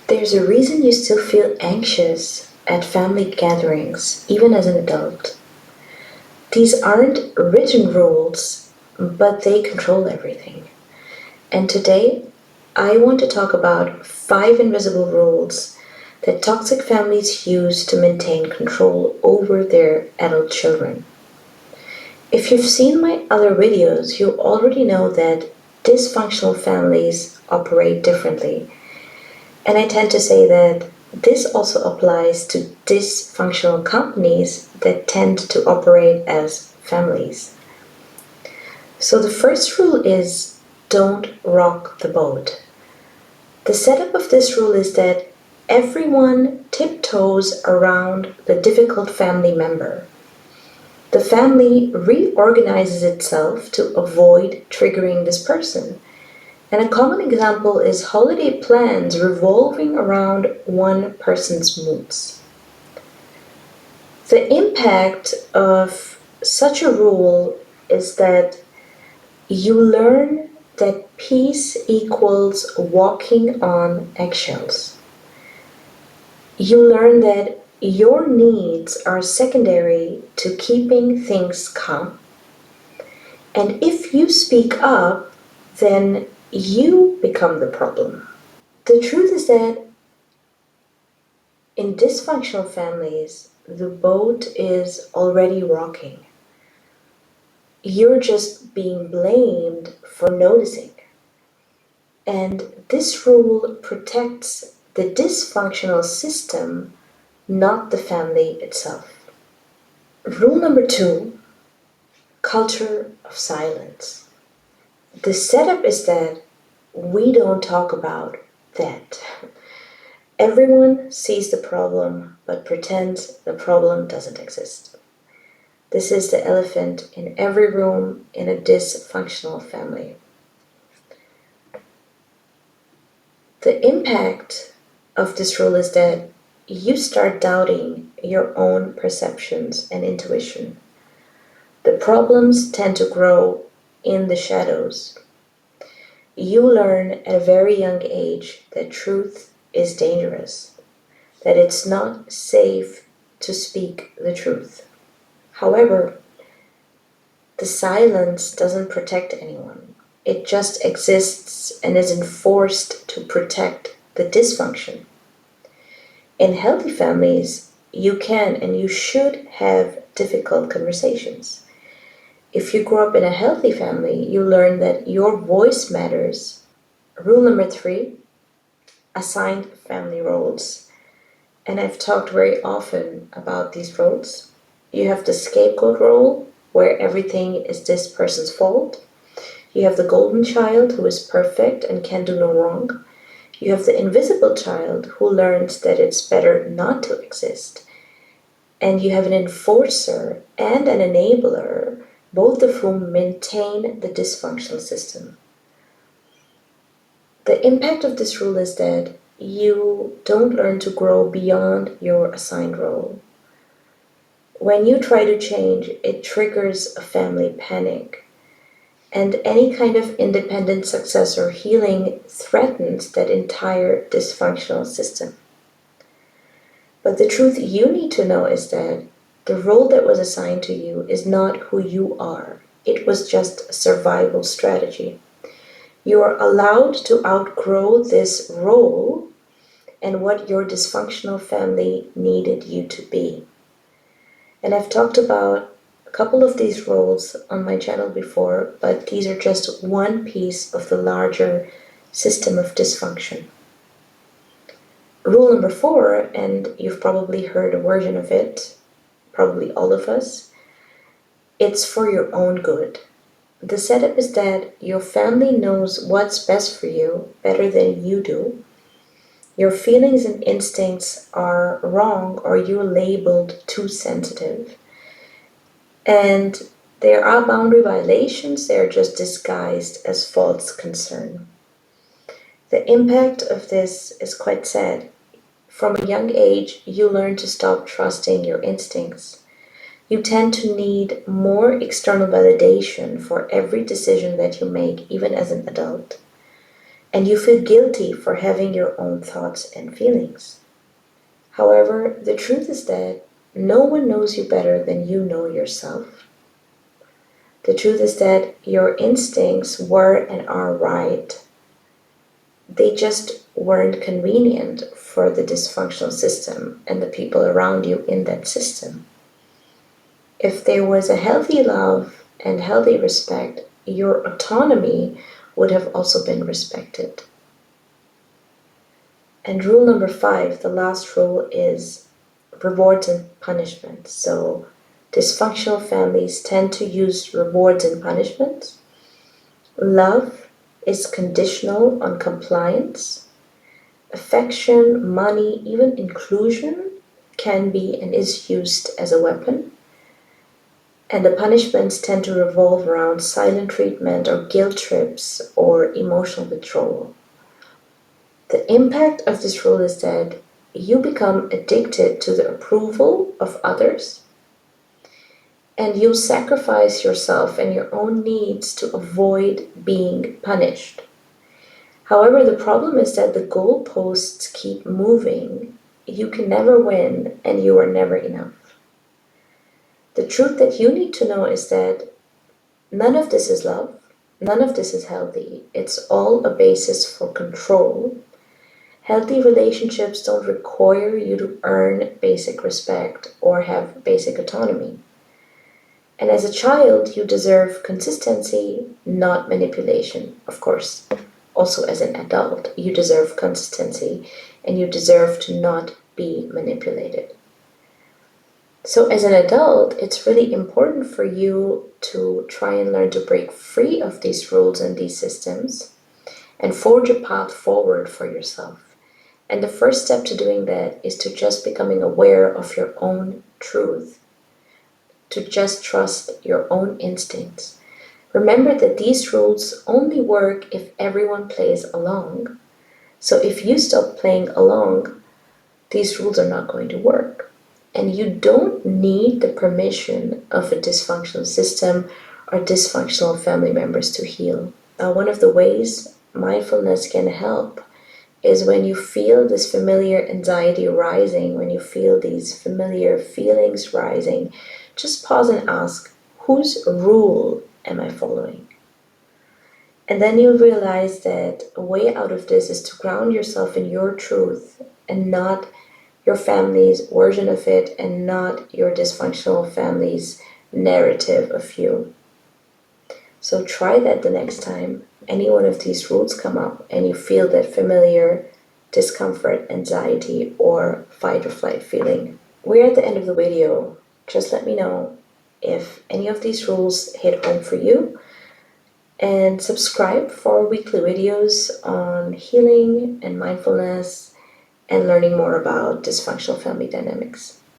There's a reason you still feel anxious at family gatherings, even as an adult. These aren't written rules, but they control everything. And today, I want to talk about 5 invisible rules that toxic families use to maintain control over their adult children. If you've seen my other videos, you already know that dysfunctional families operate differently. And I tend to say that this also applies to dysfunctional companies that tend to operate as families. So the first rule is don't rock the boat. The setup of this rule is that everyone tiptoes around the difficult family member. The family reorganizes itself to avoid triggering this person. And a common example is holiday plans revolving around one person's moods. The impact of such a rule is that you learn that peace equals walking on eggshells. You learn that your needs are secondary to keeping things calm. And if you speak up, then you become the problem. The truth is that in dysfunctional families, the boat is already rocking. You're just being blamed for noticing. And this rule protects the dysfunctional system, not the family itself. Rule number 2, culture of silence. The setup is that we don't talk about that. Everyone sees the problem but pretends the problem doesn't exist. This is the elephant in every room in a dysfunctional family. The impact of this rule is that you start doubting your own perceptions and intuition. The problems tend to grow in the shadows. You learn at a very young age that truth is dangerous, that it's not safe to speak the truth. However, the silence doesn't protect anyone. It just exists and is enforced to protect the dysfunction. In healthy families, you can and you should have difficult conversations. If you grow up in a healthy family, you learn that your voice matters. Rule number 3, assigned family roles. And I've talked very often about these roles. You have the scapegoat role, where everything is this person's fault. You have the golden child, who is perfect and can do no wrong. You have the invisible child, who learns that it's better not to exist. And you have an enforcer and an enabler, both of whom maintain the dysfunctional system. The impact of this rule is that you don't learn to grow beyond your assigned role. When you try to change, it triggers a family panic. And any kind of independent success or healing threatens that entire dysfunctional system. But the truth you need to know is that the role that was assigned to you is not who you are. It was just a survival strategy. You are allowed to outgrow this role and what your dysfunctional family needed you to be. And I've talked about a couple of these roles on my channel before, but these are just one piece of the larger system of dysfunction. Rule number 4, and you've probably heard a version of it, probably all of us, it's for your own good. The setup is that your family knows what's best for you better than you do. Your feelings and instincts are wrong, or you're labeled too sensitive. And there are boundary violations, they're just disguised as false concern. The impact of this is quite sad. From a young age, you learn to stop trusting your instincts. You tend to need more external validation for every decision that you make, even as an adult. and you feel guilty for having your own thoughts and feelings. However, the truth is that no one knows you better than you know yourself. The truth is that your instincts were and are right. They just weren't convenient for the dysfunctional system and the people around you in that system. If there was a healthy love and healthy respect, your autonomy would have also been respected. And rule number 5, the last rule, is rewards and punishments. So dysfunctional families tend to use rewards and punishments. Love is conditional on compliance. Affection, money, even inclusion can be and is used as a weapon. And the punishments tend to revolve around silent treatment or guilt trips or emotional withdrawal. The impact of this rule is that you become addicted to the approval of others, and you sacrifice yourself and your own needs to avoid being punished. However, the problem is that the goalposts keep moving. You can never win, and you are never enough. The truth that you need to know is that none of this is love, none of this is healthy. It's all a basis for control. Healthy relationships don't require you to earn basic respect or have basic autonomy. And as a child, you deserve consistency, not manipulation, of course. Also, as an adult, you deserve consistency and you deserve to not be manipulated. So, as an adult, it's really important for you to try and learn to break free of these rules and these systems and forge a path forward for yourself. And the first step to doing that is to just becoming aware of your own truth, to just trust your own instincts. Remember that these rules only work if everyone plays along. So if you stop playing along, these rules are not going to work. And you don't need the permission of a dysfunctional system or dysfunctional family members to heal. One of the ways mindfulness can help is when you feel this familiar anxiety rising, when you feel these familiar feelings rising, just pause and ask, whose rule am I following? And then you'll realize that a way out of this is to ground yourself in your truth and not your family's version of it and not your dysfunctional family's narrative of you. So try that the next time any one of these rules come up and you feel that familiar discomfort, anxiety, or fight or flight feeling. We're at the end of the video. Just let me know if any of these rules hit home for you, and subscribe for weekly videos on healing and mindfulness and learning more about dysfunctional family dynamics.